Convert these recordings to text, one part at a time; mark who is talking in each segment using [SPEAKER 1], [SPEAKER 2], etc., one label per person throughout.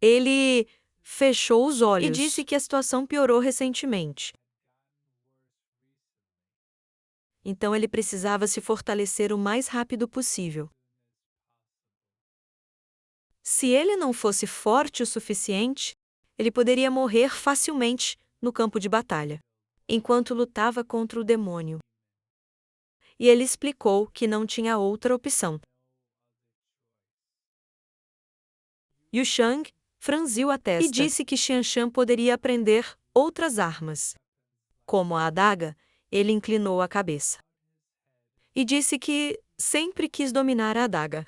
[SPEAKER 1] Ele fechou os olhos e disse que a situação piorou recentemente. Então ele precisava se fortalecer o mais rápido possível. Se ele não fosse forte o suficiente, ele poderia morrer facilmente no campo de batalha, enquanto lutava contra o demônio. E ele explicou que não tinha outra opção. Yu Shang franziu a testa e disse que Xianshan poderia aprender outras armas. Como a adaga, ele inclinou a cabeça. E disse que sempre quis dominar a adaga.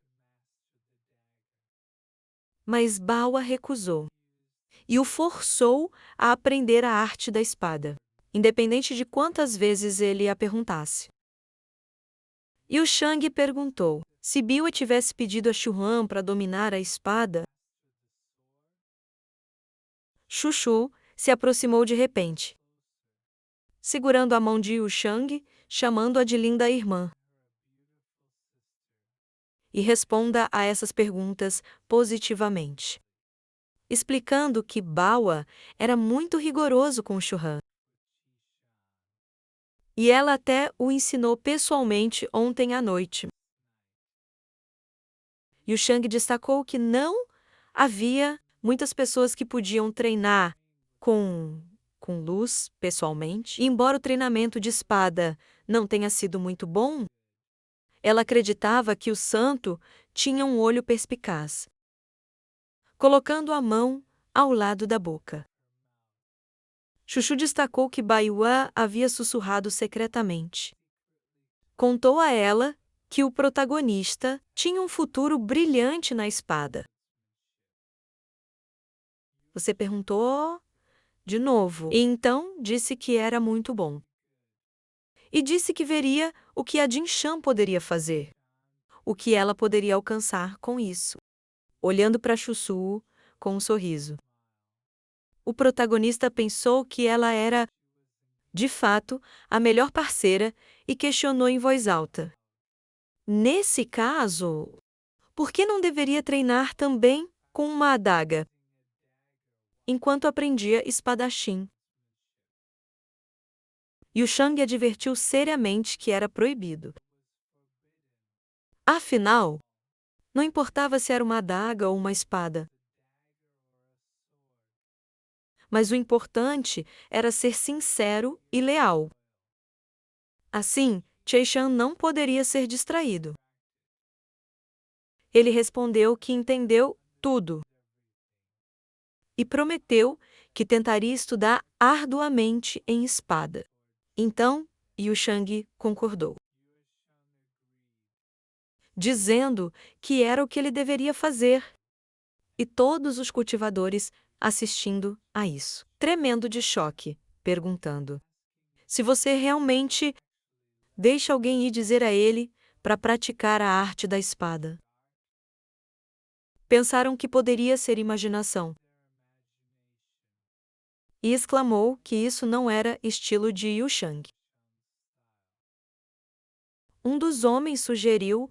[SPEAKER 1] Mas Bawa recusou e o forçou a aprender a arte da espada, independente de quantas vezes ele a perguntasse. E o Shang perguntou: se Biwa tivesse pedido a Shuhan para dominar a espada, Chuchu se aproximou de repente, segurando a mão de Yu Shang, chamando-a de linda irmã. E responda a essas perguntas positivamente, explicando que Bawa era muito rigoroso com Shuhan. E ela até o ensinou pessoalmente ontem à noite. Yu Shang destacou que não havia muitas pessoas que podiam treinar com luz pessoalmente. E embora o treinamento de espada não tenha sido muito bom, ela acreditava que o santo tinha um olho perspicaz, colocando a mão ao lado da boca. Chuchu destacou que Baiwa havia sussurrado secretamente. Contou a ela que o protagonista tinha um futuro brilhante na espada. Você perguntou de novo, e então disse que era muito bom. E disse que veria o que a Jinshan poderia fazer, o que ela poderia alcançar com isso, olhando para Chuchu com um sorriso. O protagonista pensou que ela era, de fato, a melhor parceira e questionou em voz alta. Nesse caso, por que não deveria treinar também com uma adaga, enquanto aprendia espadachim? Yu Shang advertiu seriamente que era proibido. Afinal, não importava se era uma adaga ou uma espada. Mas o importante era ser sincero e leal. Assim, Cheishan não poderia ser distraído. Ele respondeu que entendeu tudo e prometeu que tentaria estudar arduamente em espada. Então, Yu Shang concordou, dizendo que era o que ele deveria fazer. E todos os cultivadores assistindo a isso, tremendo de choque, perguntando: se você realmente deixa alguém ir dizer a ele para praticar a arte da espada? Pensaram que poderia ser imaginação. E exclamou que isso não era estilo de Yu Shang. Um dos homens sugeriu: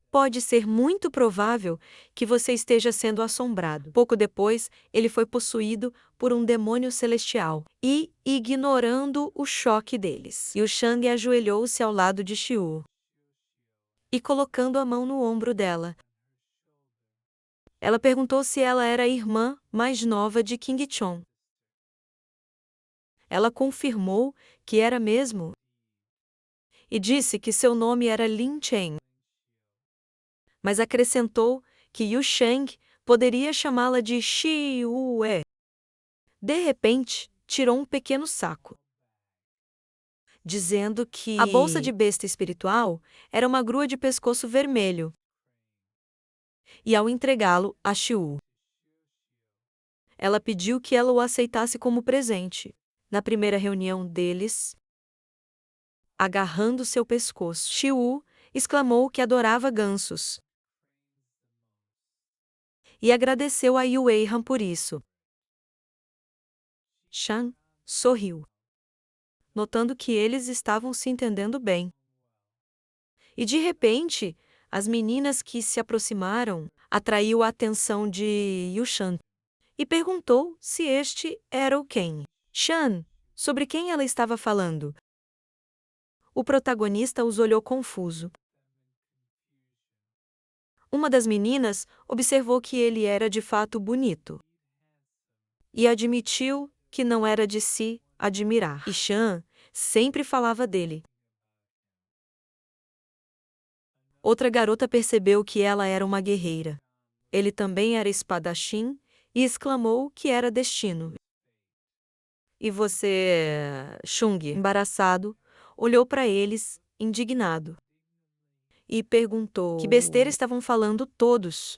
[SPEAKER 1] pode ser muito provável que você esteja sendo assombrado. Pouco depois, ele foi possuído por um demônio celestial e, ignorando o choque deles, Yu Shang ajoelhou-se ao lado de Xiu e colocando a mão no ombro dela. Ela perguntou se ela era a irmã mais nova de King Chong. Ela confirmou que era mesmo e disse que seu nome era Lin Chen, mas acrescentou que Yu Shang poderia chamá-la de Xiue. De repente, tirou um pequeno saco, dizendo que a bolsa de besta espiritual era uma grua de pescoço vermelho. E ao entregá-lo a Xiu, ela pediu que ela o aceitasse como presente. Na primeira reunião deles, agarrando seu pescoço, Xiu exclamou que adorava gansos e agradeceu a Yu Weihan por isso. Shan sorriu, notando que eles estavam se entendendo bem. E de repente, as meninas que se aproximaram atraiu a atenção de Yu Shan. e perguntou se este era o quem. Shan, sobre quem ela estava falando. O protagonista os olhou confuso. Uma das meninas observou que ele era de fato bonito e admitiu que não era de se admirar. E Shan sempre falava dele. Outra garota percebeu que ela era uma guerreira. Ele também era espadachim e exclamou que era destino. E você, Chung, embaraçado, olhou para eles, indignado, e perguntou que besteira estavam falando todos.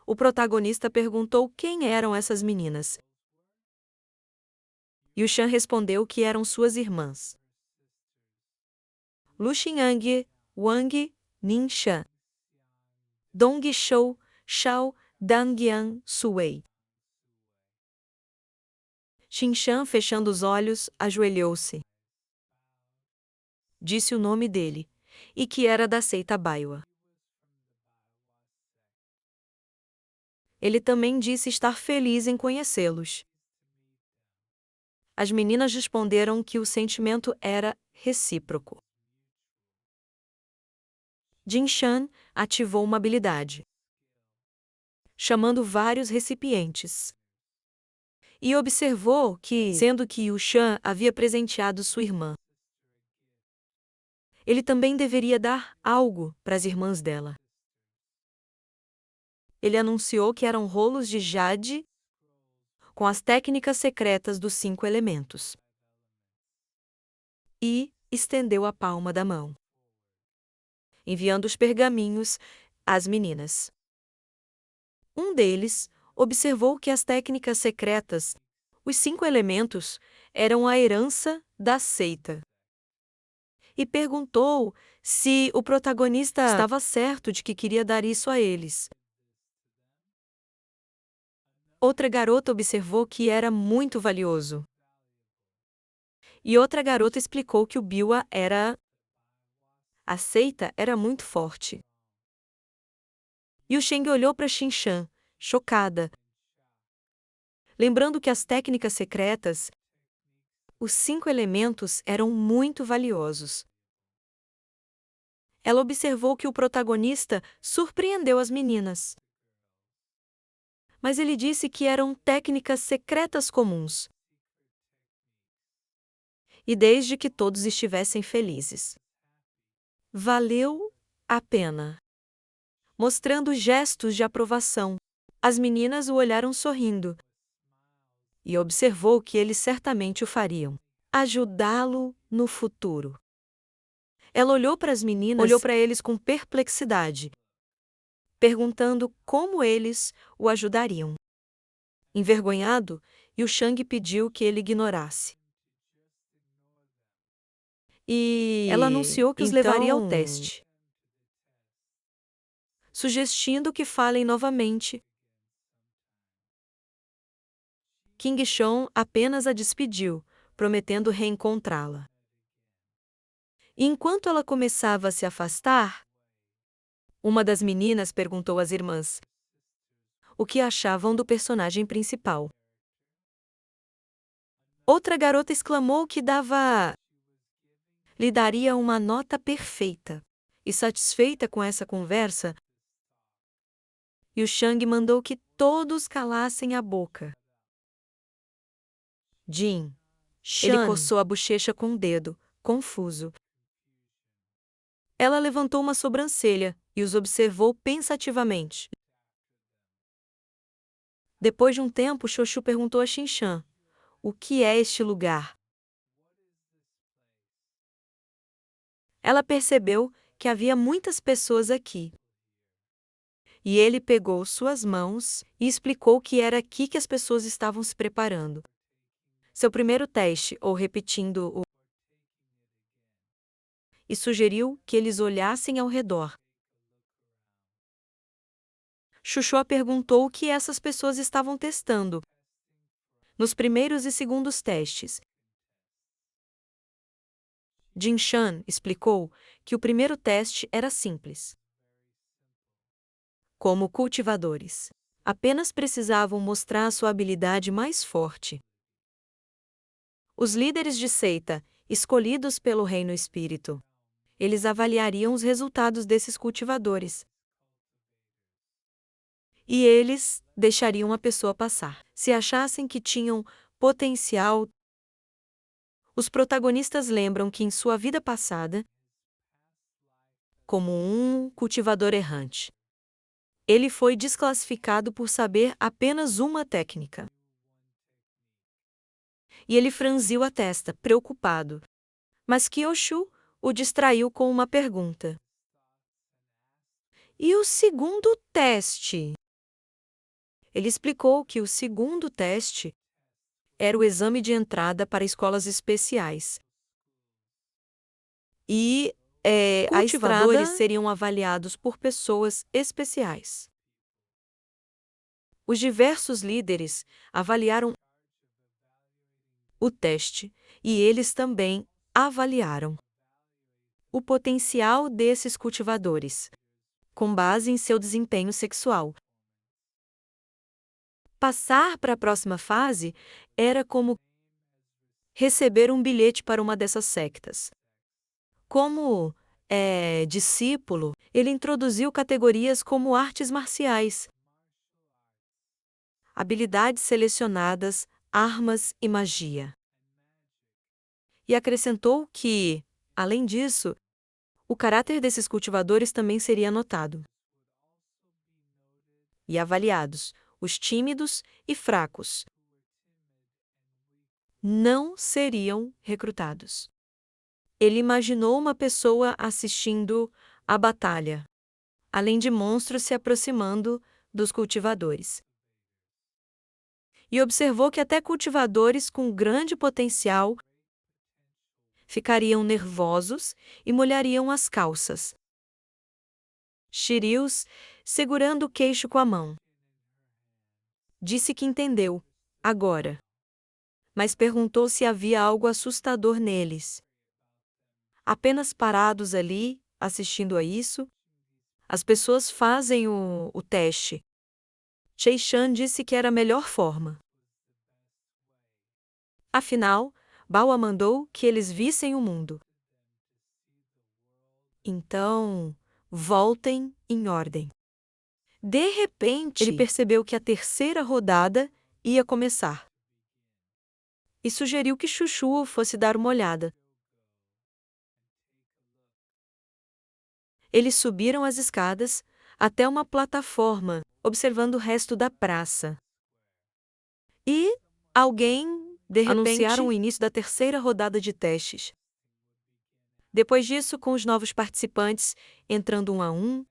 [SPEAKER 1] O protagonista perguntou quem eram essas meninas. E o Shan respondeu que eram suas irmãs. Lu Xinyang, Wang, Ninshan, Dong Shou, Shao, Dangyang, Suwei. Xinshan, fechando os olhos, ajoelhou-se. Disse o nome dele, e que era da seita Baiwa. Ele também disse estar feliz em conhecê-los. As meninas responderam que o sentimento era recíproco. Jinshan ativou uma habilidade, chamando vários recipientes. E observou que, sendo que Yu Shan havia presenteado sua irmã, ele também deveria dar algo para as irmãs dela. Ele anunciou que eram rolos de jade com as técnicas secretas dos 5 elementos. E estendeu a palma da mão, enviando os pergaminhos às meninas. Um deles observou que as técnicas secretas, os 5 elementos, eram a herança da seita. E perguntou se o protagonista estava certo de que queria dar isso a eles. Outra garota observou que era muito valioso. E outra garota explicou que o Biwa era... A seita era muito forte. E o Sheng olhou para Xinshan, chocada, lembrando que as técnicas secretas, os 5 elementos, eram muito valiosos. Ela observou que o protagonista surpreendeu as meninas. Mas ele disse que eram técnicas secretas comuns. E desde que todos estivessem felizes. Valeu a pena. Mostrando gestos de aprovação, as meninas o olharam sorrindo. E observou que eles certamente o fariam. Ajudá-lo no futuro. Ela olhou para as meninas, olhou para eles com perplexidade, perguntando como eles o ajudariam. Envergonhado, Yu Shang pediu que ele ignorasse. E ela anunciou que os levaria ao teste, sugerindo que falem novamente. King Shon apenas a despediu, prometendo reencontrá-la. E enquanto ela começava a se afastar, uma das meninas perguntou às irmãs o que achavam do personagem principal. Outra garota exclamou que lhe daria uma nota perfeita. E satisfeita com essa conversa, Yu Shang mandou que todos calassem a boca. Jin. Ele coçou a bochecha com o dedo, confuso. Ela levantou uma sobrancelha e os observou pensativamente. Depois de um tempo, Xoxu perguntou a Xinshan: o que é este lugar? Ela percebeu que havia muitas pessoas aqui. E ele pegou suas mãos e explicou que era aqui que as pessoas estavam se preparando. Seu primeiro teste, ou repetindo o... E sugeriu que eles olhassem ao redor. Xuxua perguntou o que essas pessoas estavam testando nos primeiros e segundos testes. Jinshan explicou que o primeiro teste era simples. como cultivadores. Apenas precisavam mostrar sua habilidade mais forte. Os líderes de seita, escolhidos pelo Reino Espírito, eles avaliariam os resultados desses cultivadores. E eles deixariam a pessoa passar. Se achassem que tinham potencial, os protagonistas lembram que em sua vida passada, como um cultivador errante, ele foi desclassificado por saber apenas uma técnica. E ele franziu a testa, preocupado. Mas Kyoshu o distraiu com uma pergunta. E o segundo teste? Ele explicou que o segundo teste era o exame de entrada para escolas especiais. E cultivadores seriam avaliados por pessoas especiais. Os diversos líderes avaliaram o teste e eles também avaliaram o potencial desses cultivadores, com base em seu desempenho sexual. Passar para a próxima fase era como receber um bilhete para uma dessas sectas. Como discípulo, ele introduziu categorias como artes marciais, habilidades selecionadas, armas e magia. E acrescentou que, além disso, o caráter desses cultivadores também seria notado e avaliados. Os tímidos e fracos não seriam recrutados. Ele imaginou uma pessoa assistindo à batalha, além de monstros se aproximando dos cultivadores. E observou que até cultivadores com grande potencial ficariam nervosos e molhariam as calças. Shirius, segurando o queixo com a mão, disse que entendeu, agora. Mas perguntou se havia algo assustador neles. Apenas parados ali, assistindo a isso, as pessoas fazem o teste. Cheishan disse que era a melhor forma. Afinal, Baoa mandou que eles vissem o mundo. Então, voltem em ordem. De repente, ele percebeu que a terceira rodada ia começar. E sugeriu que Chuchu fosse dar uma olhada. Eles subiram as escadas até uma plataforma, observando o resto da praça. E alguém, de repente, anunciaram o início da terceira rodada de testes. Depois disso, com os novos participantes entrando um a um,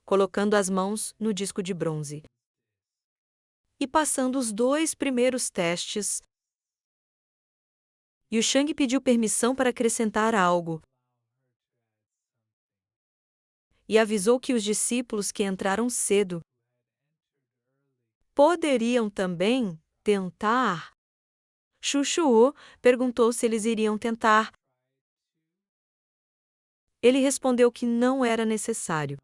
[SPEAKER 1] colocando as mãos no disco de bronze e passando os 2 primeiros testes, Yu Shang pediu permissão para acrescentar algo e avisou que os discípulos que entraram cedo poderiam também tentar. Chuchu perguntou se eles iriam tentar. Ele respondeu que não era necessário,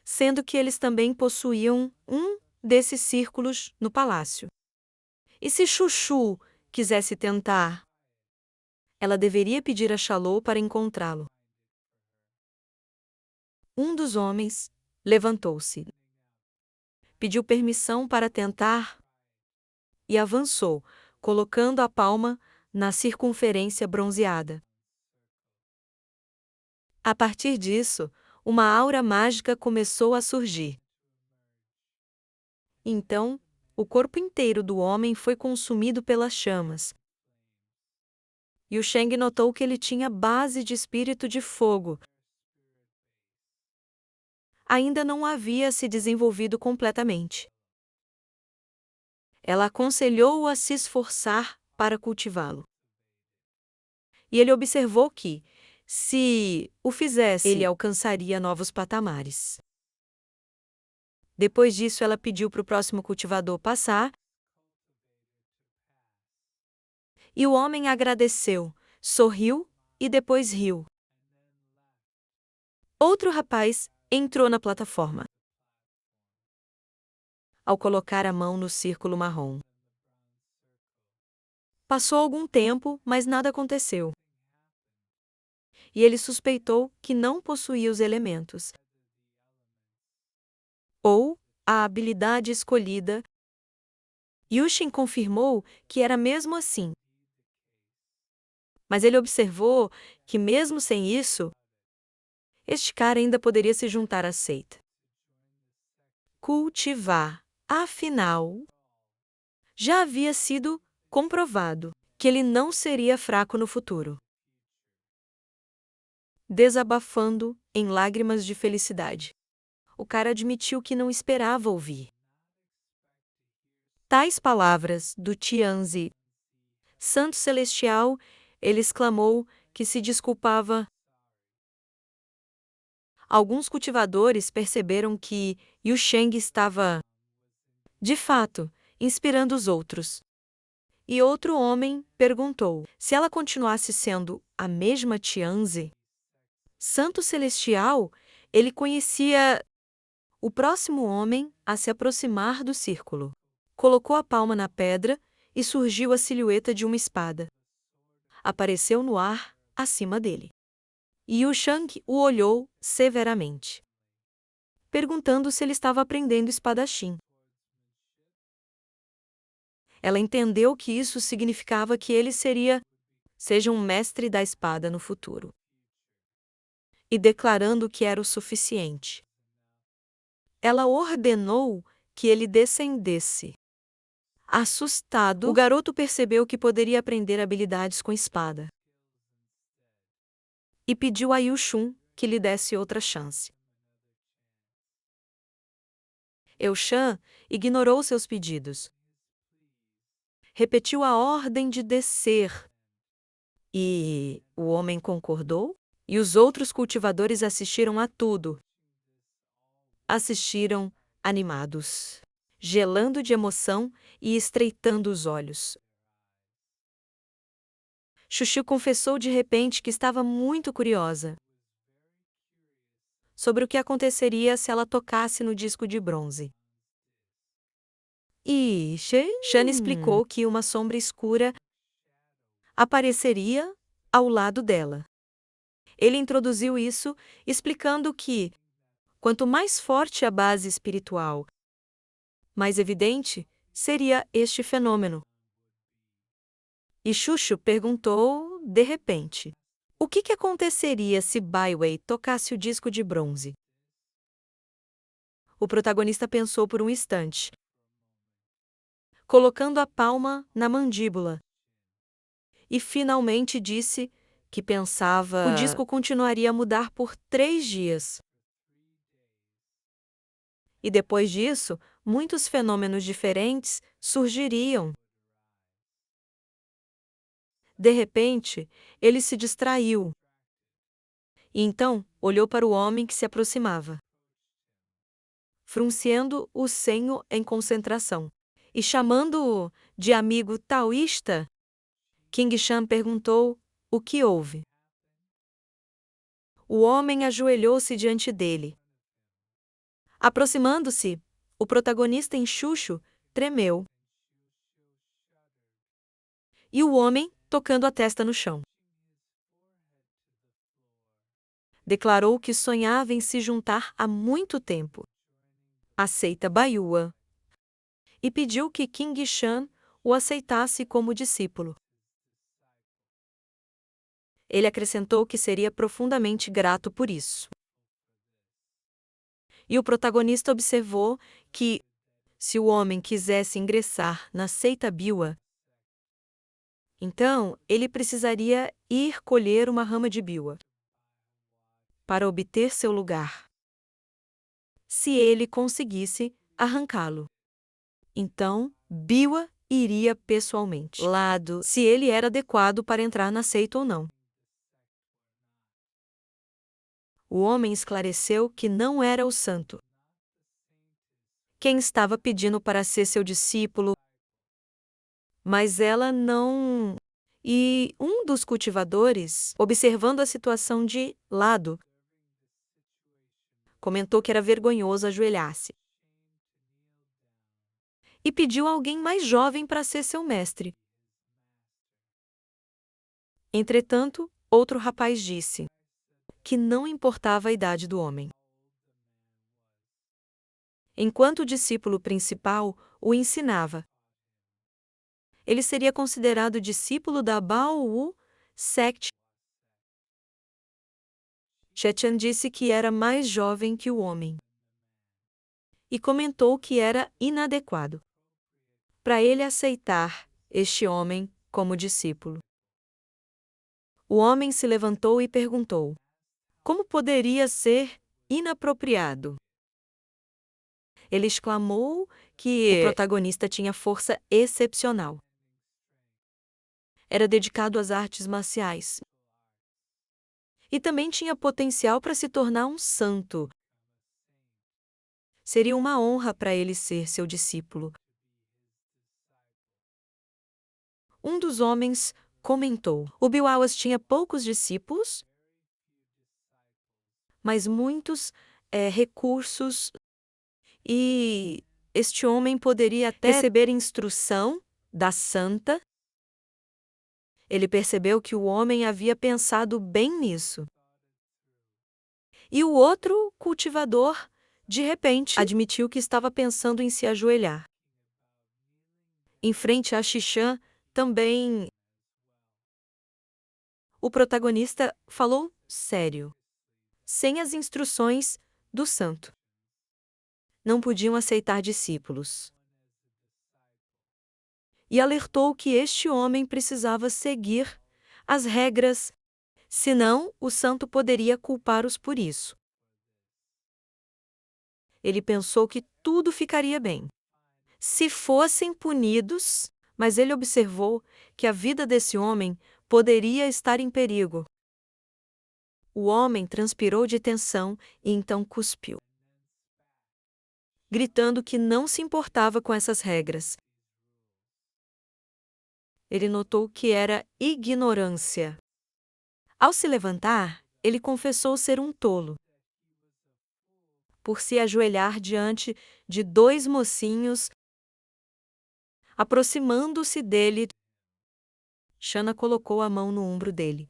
[SPEAKER 1] sendo que eles também possuíam um desses círculos no palácio. E se Chuchu quisesse tentar, ela deveria pedir a Shalou para encontrá-lo. Um dos homens levantou-se, pediu permissão para tentar e avançou, colocando a palma na circunferência bronzeada. A partir disso, uma aura mágica começou a surgir. Então, o corpo inteiro do homem foi consumido pelas chamas. E o Shang notou que ele tinha base de espírito de fogo. Ainda não havia se desenvolvido completamente. Ela aconselhou-o a se esforçar para cultivá-lo. E ele observou que, se o fizesse, ele alcançaria novos patamares. Depois disso, ela pediu para o próximo cultivador passar. E o homem agradeceu, sorriu e depois riu. Outro rapaz entrou na plataforma. Ao colocar a mão no círculo marrom. Passou algum tempo, mas nada aconteceu. E ele suspeitou que não possuía os elementos ou a habilidade escolhida. Yushin confirmou que era mesmo assim. Mas ele observou que, mesmo sem isso, este cara ainda poderia se juntar à seita. Cultivar. Afinal, já havia sido comprovado que ele não seria fraco no futuro. Desabafando em lágrimas de felicidade, o cara admitiu que não esperava ouvir tais palavras do Tianzi. Santo Celestial, ele exclamou que se desculpava. Alguns cultivadores perceberam que Yu Sheng estava, de fato, inspirando os outros. E outro homem perguntou se ela continuasse sendo a mesma Tianzi. Santo Celestial, ele conhecia o próximo homem a se aproximar do círculo. Colocou a palma na pedra e surgiu a silhueta de uma espada. Apareceu no ar, acima dele. E Yu Sheng o olhou severamente, perguntando se ele estava aprendendo espadachim. Ela entendeu que isso significava que ele seja um mestre da espada no futuro. E declarando que era o suficiente, ela ordenou que ele descendesse. Assustado, o garoto percebeu que poderia aprender habilidades com espada. E pediu a Yu Shun que lhe desse outra chance. Eushan ignorou seus pedidos. Repetiu a ordem de descer. E o homem concordou? E os outros cultivadores assistiram a tudo. Assistiram animados, gelando de emoção e estreitando os olhos. Chuchu confessou de repente que estava muito curiosa sobre o que aconteceria se ela tocasse no disco de bronze. E Shan explicou que uma sombra escura apareceria ao lado dela. Ele introduziu isso, explicando que, quanto mais forte a base espiritual, mais evidente seria este fenômeno. E Chuchu perguntou, de repente, o que aconteceria se Baiwei tocasse o disco de bronze? O protagonista pensou por um instante, colocando a palma na mandíbula, e finalmente disse que pensava o disco continuaria a mudar por 3 dias. E depois disso, muitos fenômenos diferentes surgiriam. De repente, ele se distraiu. E então, olhou para o homem que se aproximava, fruncindo o senho em concentração. E chamando-o de amigo taoísta, King Shan perguntou o que houve. O homem ajoelhou-se diante dele. Aproximando-se, o protagonista em Chuchu tremeu. E o homem, tocando a testa no chão, declarou que sonhava em se juntar há muito tempo à seita Baiua e pediu que King Shan o aceitasse como discípulo. Ele acrescentou que seria profundamente grato por isso. E o protagonista observou que, se o homem quisesse ingressar na seita Biwa, então ele precisaria ir colher uma rama de Biwa para obter seu lugar. Se ele conseguisse arrancá-lo, então Biwa iria pessoalmente lado se ele era adequado para entrar na seita ou não. O homem esclareceu que não era o santo quem estava pedindo para ser seu discípulo, mas ela não. E um dos cultivadores, observando a situação de lado, comentou que era vergonhoso ajoelhar-se. E pediu alguém mais jovem para ser seu mestre. Entretanto, outro rapaz disse que não importava a idade do homem. Enquanto o discípulo principal o ensinava, ele seria considerado discípulo da Baowu Sect. Chechen disse que era mais jovem que o homem e comentou que era inadequado para ele aceitar este homem como discípulo. O homem se levantou e perguntou: como poderia ser inapropriado? Ele exclamou que o protagonista tinha força excepcional. Era dedicado às artes marciais. E também tinha potencial para se tornar um santo. Seria uma honra para ele ser seu discípulo. Um dos homens comentou: o Biwawas tinha poucos discípulos, mas muitos recursos, e este homem poderia até receber instrução da santa. Ele percebeu que o homem havia pensado bem nisso. E o outro cultivador, de repente, admitiu que estava pensando em se ajoelhar. Em frente a Xixã, também, o protagonista falou sério, sem as instruções do santo. Não podiam aceitar discípulos. E alertou que este homem precisava seguir as regras, senão o santo poderia culpá-los por isso. Ele pensou que tudo ficaria bem se fossem punidos, mas ele observou que a vida desse homem poderia estar em perigo. O homem transpirou de tensão e então cuspiu, gritando que não se importava com essas regras. Ele notou que era ignorância. Ao se levantar, ele confessou ser um tolo por se ajoelhar diante de dois mocinhos. Aproximando-se dele, Shana colocou a mão no ombro dele,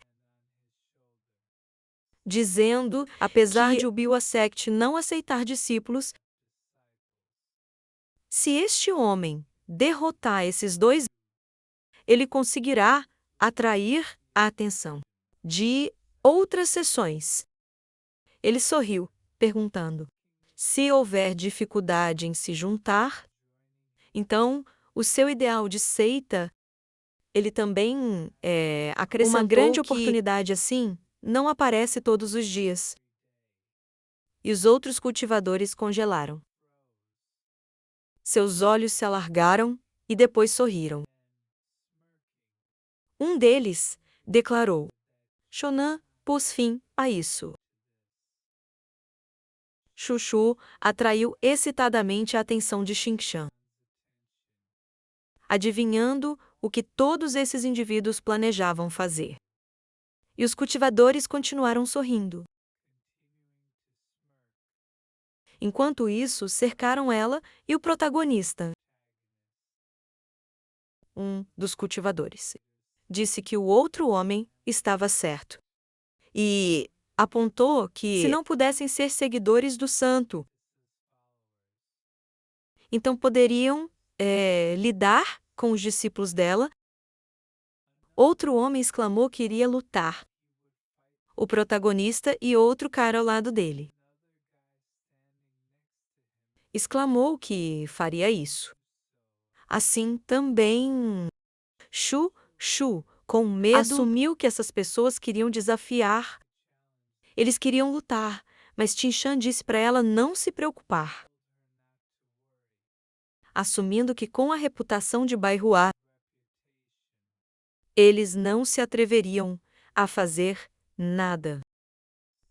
[SPEAKER 1] dizendo, apesar de o Biwa Sect não aceitar discípulos, se este homem derrotar esses dois, ele conseguirá atrair a atenção de outras sessões. Ele sorriu, perguntando: se houver dificuldade em se juntar, então o seu ideal de seita, ele também acrescentou uma grande oportunidade assim, não aparece todos os dias. E os outros cultivadores congelaram. Seus olhos se alargaram e depois sorriram. Um deles declarou: Shonan pôs fim a isso. Chuchu atraiu excitadamente a atenção de Xingshan, adivinhando o que todos esses indivíduos planejavam fazer. E os cultivadores continuaram sorrindo. Enquanto isso, cercaram ela e o protagonista. Um dos cultivadores disse que o outro homem estava certo e apontou que, se não pudessem ser seguidores do santo, então poderiam lidar com os discípulos dela. Outro homem exclamou que iria lutar. O protagonista e outro cara ao lado dele exclamou que faria isso. Assim também, Shu, com medo, assumiu que essas pessoas queriam desafiar. Eles queriam lutar, mas Xingshan disse para ela não se preocupar, assumindo que com a reputação de Baihua, eles não se atreveriam a fazer nada.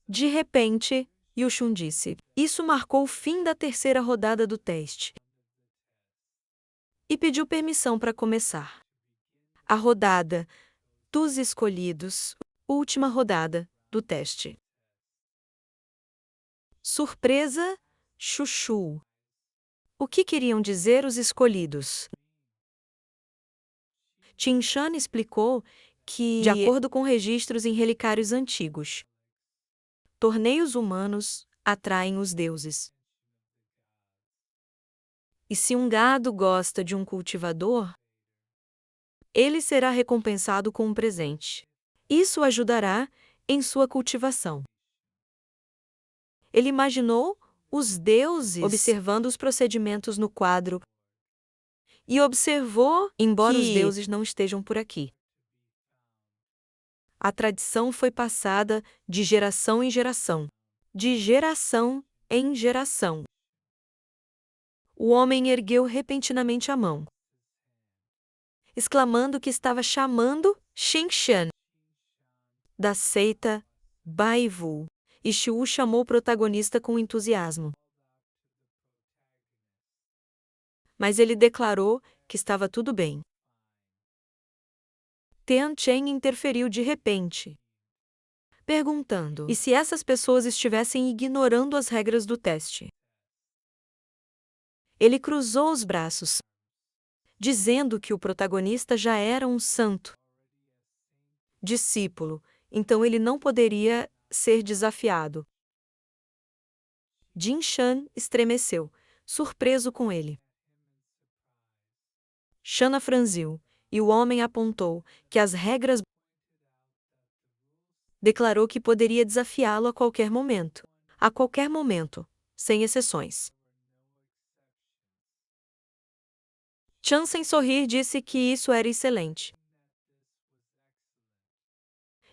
[SPEAKER 1] De repente, Yushun disse: isso marcou o fim da terceira rodada do teste. E pediu permissão para começar a rodada dos escolhidos, última rodada do teste. Surpresa, chuchu. O que queriam dizer os escolhidos? Qin Shan explicou que, de acordo com registros em relicários antigos, torneios humanos atraem os deuses. E se um gado gosta de um cultivador, ele será recompensado com um presente. Isso ajudará em sua cultivação. Ele imaginou os deuses observando os procedimentos no quadro e observou, embora os deuses não estejam por aqui. A tradição foi passada de geração em geração, de geração em geração. O homem ergueu repentinamente a mão, exclamando que estava chamando Qin Shan da seita Baiwu, e Xiu chamou o protagonista com entusiasmo. Mas ele declarou que estava tudo bem. Tian Chen interferiu de repente, perguntando: e se essas pessoas estivessem ignorando as regras do teste? Ele cruzou os braços, dizendo que o protagonista já era um santo discípulo, então ele não poderia ser desafiado. Jin Shan estremeceu, surpreso com ele. Shanna franziu, e o homem apontou que as regras. Declarou que poderia desafiá-lo a qualquer momento, sem exceções. Chan, sem sorrir, disse que isso era excelente.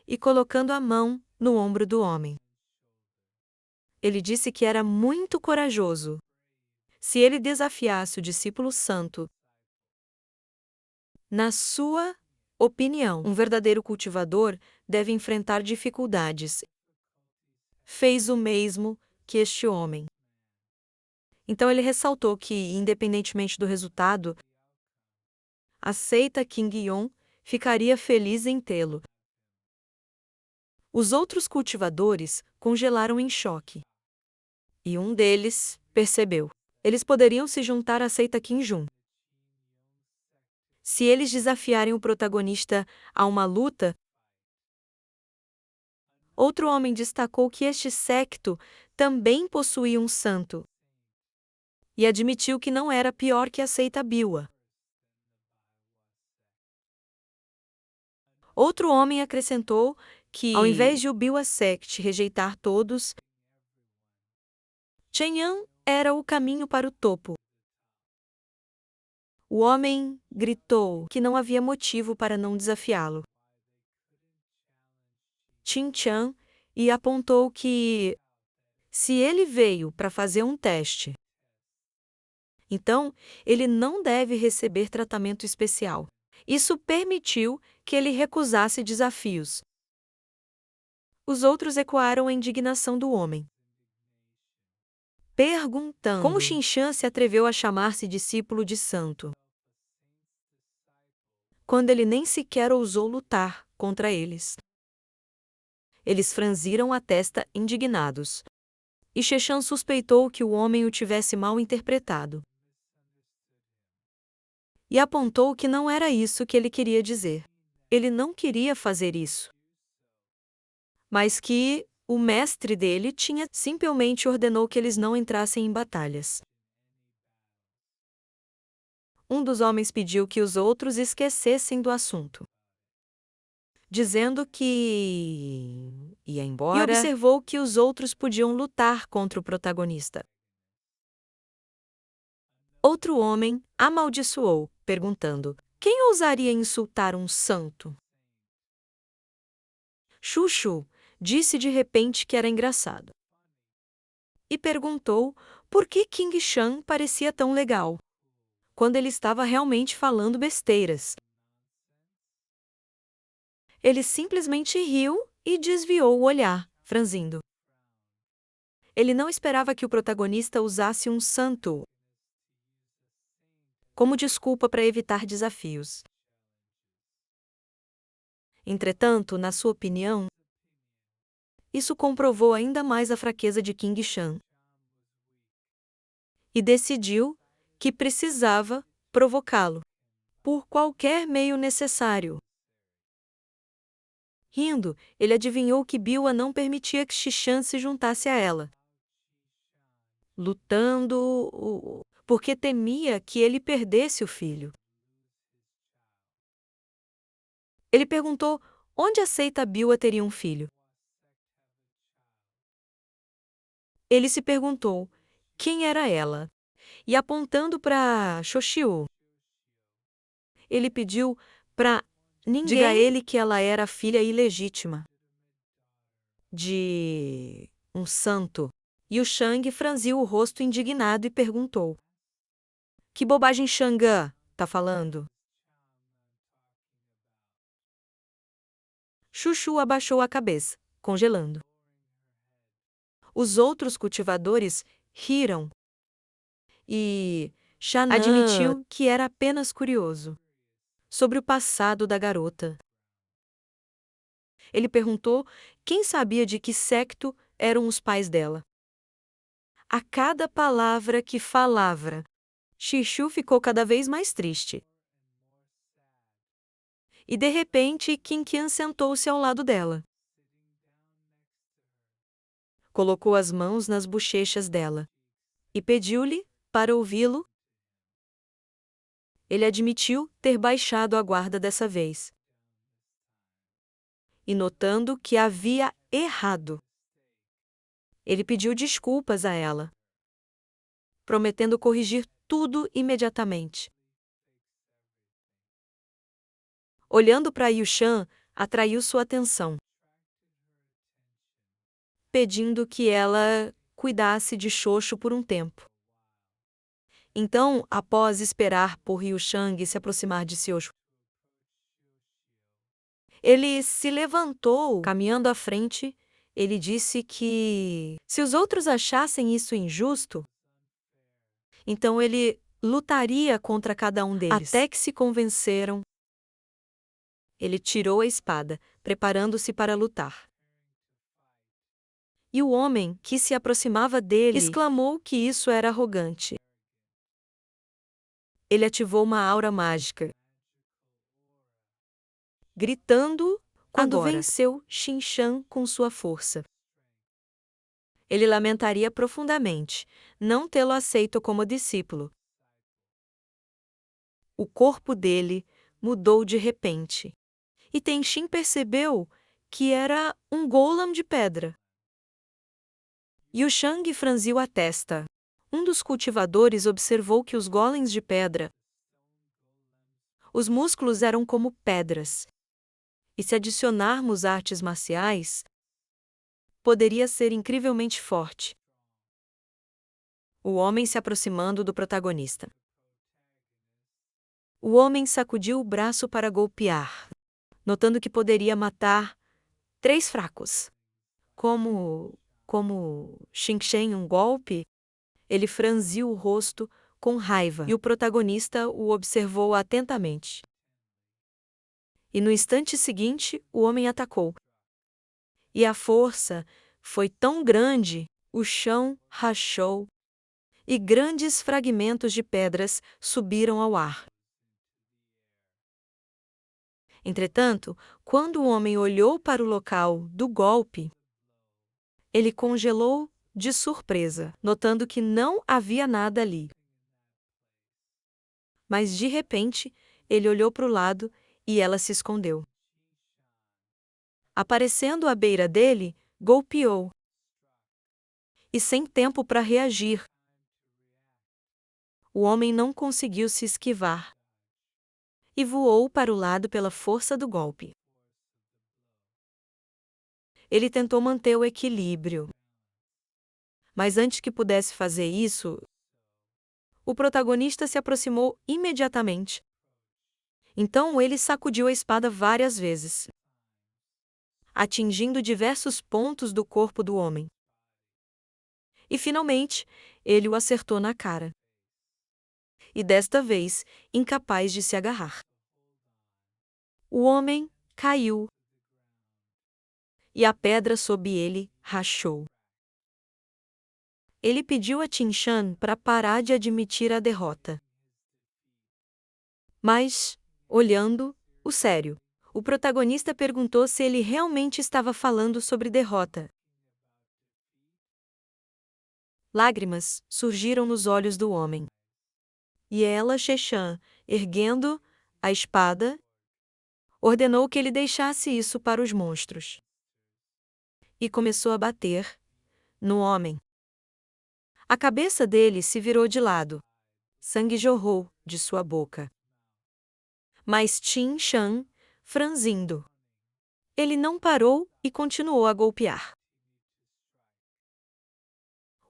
[SPEAKER 1] E colocando a mão no ombro do homem, ele disse que era muito corajoso se ele desafiasse o discípulo santo. Na sua opinião, um verdadeiro cultivador deve enfrentar dificuldades. Fez o mesmo que este homem. Então ele ressaltou que, independentemente do resultado, a seita King Yon ficaria feliz em tê-lo. Os outros cultivadores congelaram em choque. E um deles percebeu. Eles poderiam se juntar à seita Qin Jun. Se eles desafiarem o protagonista a uma luta. Outro homem destacou que este séquito também possuía um santo. E admitiu que não era pior que a seita Biwa. Outro homem acrescentou que, ao invés de o Biwa Sect rejeitar todos, Cheng'an era o caminho para o topo. O homem gritou que não havia motivo para não desafiá-lo. Qin Shan e apontou que, se ele veio para fazer um teste, então ele não deve receber tratamento especial. Isso permitiu que ele recusasse desafios. Os outros ecoaram a indignação do homem, perguntando como Qin Shan se atreveu a chamar-se discípulo de santo, quando ele nem sequer ousou lutar contra eles. Eles franziram a testa indignados. E Sheshan suspeitou que o homem o tivesse mal interpretado. E apontou que não era isso que ele queria dizer. Ele não queria fazer isso. Mas que o mestre dele tinha simplesmente ordenou que eles não entrassem em batalhas. Um dos homens pediu que os outros esquecessem do assunto, dizendo que ia embora, e observou que os outros podiam lutar contra o protagonista. Outro homem amaldiçoou, perguntando: quem ousaria insultar um santo? Chuchu disse de repente que era engraçado. E perguntou por que King Shan parecia tão legal, quando ele estava realmente falando besteiras. Ele simplesmente riu e desviou o olhar, franzindo. Ele não esperava que o protagonista usasse um santo como desculpa para evitar desafios. Entretanto, na sua opinião, Isso comprovou ainda mais a fraqueza de King Shan. E decidiu que precisava provocá-lo, por qualquer meio necessário. Rindo, ele adivinhou que Biwa não permitia que Xishan se juntasse a ela, lutando porque temia que ele perdesse o filho. Ele perguntou onde a seita Biwa teria um filho. Ele se perguntou quem era ela, e apontando para Shoshio, ele pediu para ninguém diga a ele que ela era a filha ilegítima de um santo. E o Shang franziu o rosto indignado e perguntou: Que bobagem Xangã tá falando? Chuchu abaixou a cabeça, congelando. Os outros cultivadores riram e Shannon admitiu que era apenas curioso sobre o passado da garota. Ele perguntou quem sabia de que secto eram os pais dela. A cada palavra que falava, Xixu ficou cada vez mais triste. E de repente, Qinqian sentou-se ao lado dela. Colocou as mãos nas bochechas dela e pediu-lhe para ouvi-lo. Ele admitiu ter baixado a guarda dessa vez. E notando que havia errado, ele pediu desculpas a ela, prometendo corrigir tudo imediatamente. Olhando para Yushan, atraiu sua atenção, pedindo que ela cuidasse de Xoxo por um tempo. Então, após esperar por Yushang se aproximar de Xiuxu, ele se levantou, caminhando à frente. Ele disse que, se os outros achassem isso injusto, então ele lutaria contra cada um deles. Até que se convenceram, ele tirou a espada, preparando-se para lutar. E o homem que se aproximava dele exclamou que isso era arrogante. Ele ativou uma aura mágica, gritando quando
[SPEAKER 2] Agora.
[SPEAKER 1] venceu Xinshan com sua força. Ele lamentaria profundamente não tê-lo aceito como discípulo. O corpo dele mudou de repente, e Tenshin percebeu que era um golem de pedra. Yushang franziu a testa. Um dos cultivadores observou que os golems de pedra, os músculos eram como pedras. E se adicionarmos artes marciais, poderia ser incrivelmente forte. O homem se aproximando do protagonista. O homem sacudiu o braço para golpear, notando que poderia matar 3 fracos. Como Xingchen um golpe, ele franziu o rosto com raiva e o protagonista o observou atentamente. E no instante seguinte, o homem atacou. E a força foi tão grande, o chão rachou e grandes fragmentos de pedras subiram ao ar. Entretanto, quando o homem olhou para o local do golpe, ele congelou de surpresa, notando que não havia nada ali. Mas de repente, ele olhou para o lado e ela se escondeu. Aparecendo à beira dele, golpeou. E sem tempo para reagir, o homem não conseguiu se esquivar e voou para o lado pela força do golpe. Ele tentou manter o equilíbrio. Mas antes que pudesse fazer isso, o protagonista se aproximou imediatamente. Então ele sacudiu a espada várias vezes, atingindo diversos pontos do corpo do homem. E finalmente, ele o acertou na cara. E desta vez, incapaz de se agarrar. O homem caiu. e a pedra sob ele rachou. Ele pediu a Qin Shan para parar de admitir a derrota. Mas, olhando, o sério, o protagonista perguntou se ele realmente estava falando sobre derrota. Lágrimas surgiram nos olhos do homem. E ela, Sheshan, erguendo a espada, ordenou que ele deixasse isso para os monstros. E começou a bater no homem. A cabeça dele se virou de lado. Sangue jorrou de sua boca. Mas Qin Shan, franzindo. Ele não parou e continuou a golpear.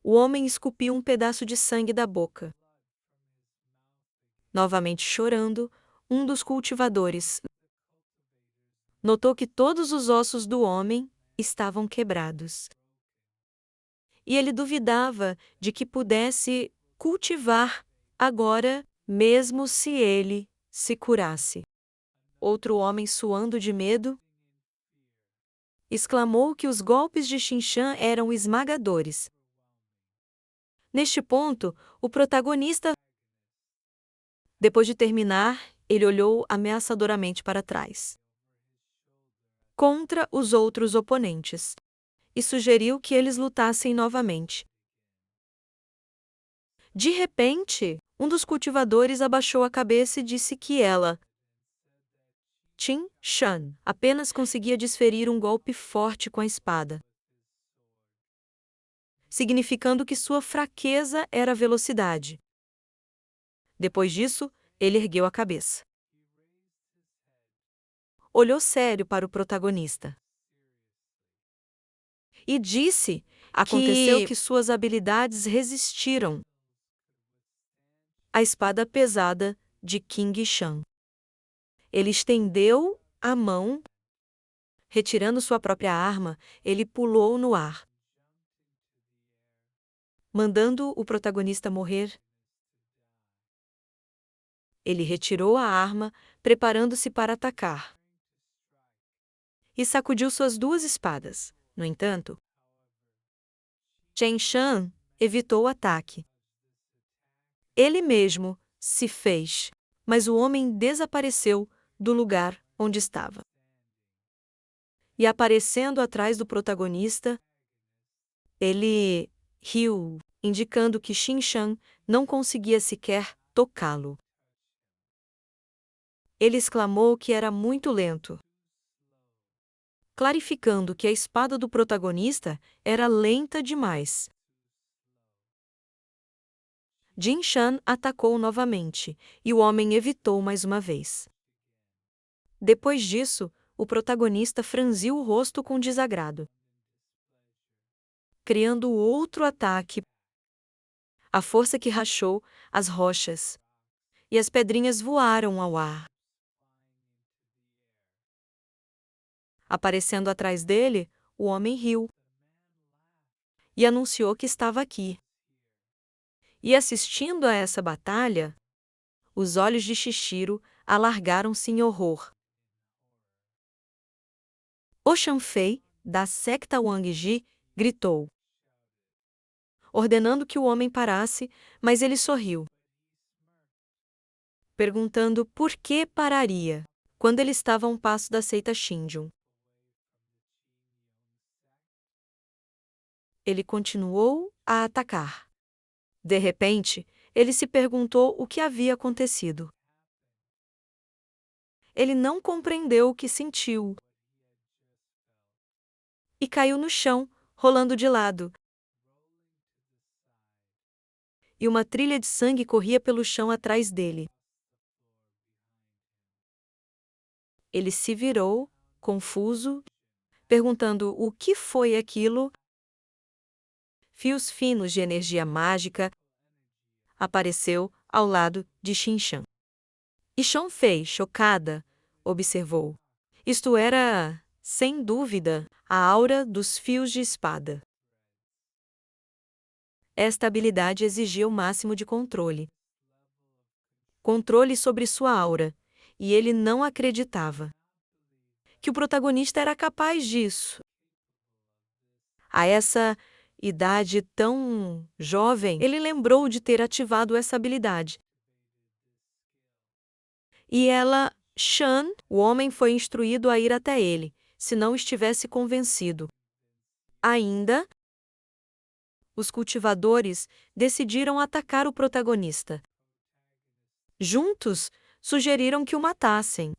[SPEAKER 1] O homem escupiu um pedaço de sangue da boca. Novamente chorando, um dos cultivadores notou que todos os ossos do homem estavam quebrados. E ele duvidava de que pudesse cultivar agora, mesmo se ele se curasse. Outro homem, suando de medo, exclamou que os golpes de Qin Shan eram esmagadores. Neste ponto, o protagonista, depois de terminar, ele olhou ameaçadoramente para trás, contra os outros oponentes, e sugeriu que eles lutassem novamente. De repente, um dos cultivadores abaixou a cabeça e disse que ela, Qin Shan, apenas conseguia desferir um golpe forte com a espada, significando que sua fraqueza era a velocidade. Depois disso, ele ergueu a cabeça. Olhou sério para o protagonista. E disse: aconteceu que suas habilidades resistiram à espada pesada de Qin Shan. Ele estendeu a mão, retirando sua própria arma, ele pulou no ar, mandando o protagonista morrer. Ele retirou a arma, preparando-se para atacar, e sacudiu suas duas espadas. No entanto, Qin Shan evitou o ataque. Ele mesmo se fez, mas o homem desapareceu do lugar onde estava. E aparecendo atrás do protagonista, ele riu, indicando que Qin Shan não conseguia sequer tocá-lo. Ele exclamou que era muito lento, clarificando que a espada do protagonista era lenta demais. Qin Shan atacou novamente, e o homem evitou mais uma vez. Depois disso, o protagonista franziu o rosto com desagrado, criando outro ataque. A força que rachou as rochas, e as pedrinhas voaram ao ar. Aparecendo atrás dele, o homem riu e anunciou que estava aqui. E assistindo a essa batalha, os olhos de Shishiro alargaram-se em horror. O Shanfei, da secta Wangji, gritou, ordenando que o homem parasse, mas ele sorriu, perguntando por que pararia, quando ele estava a um passo da seita Shinjun. Ele continuou a atacar. De repente, ele se perguntou o que havia acontecido. Ele não compreendeu o que sentiu e caiu no chão, rolando de lado. E uma trilha de sangue corria pelo chão atrás dele. Ele se virou, confuso, perguntando o que foi aquilo. Fios finos de energia mágica apareceu ao lado de Qin Shan. E Shanfei, chocada, observou. Isto era, sem dúvida, a aura dos fios de espada. Esta habilidade exigia o máximo de controle. Controle sobre sua aura, e ele não acreditava que o protagonista era capaz disso. A essa idade tão jovem, ele lembrou de ter ativado essa habilidade. E Shan, o homem foi instruído a ir até ele, se não estivesse convencido. Ainda, os cultivadores decidiram atacar o protagonista. Juntos, sugeriram que o matassem.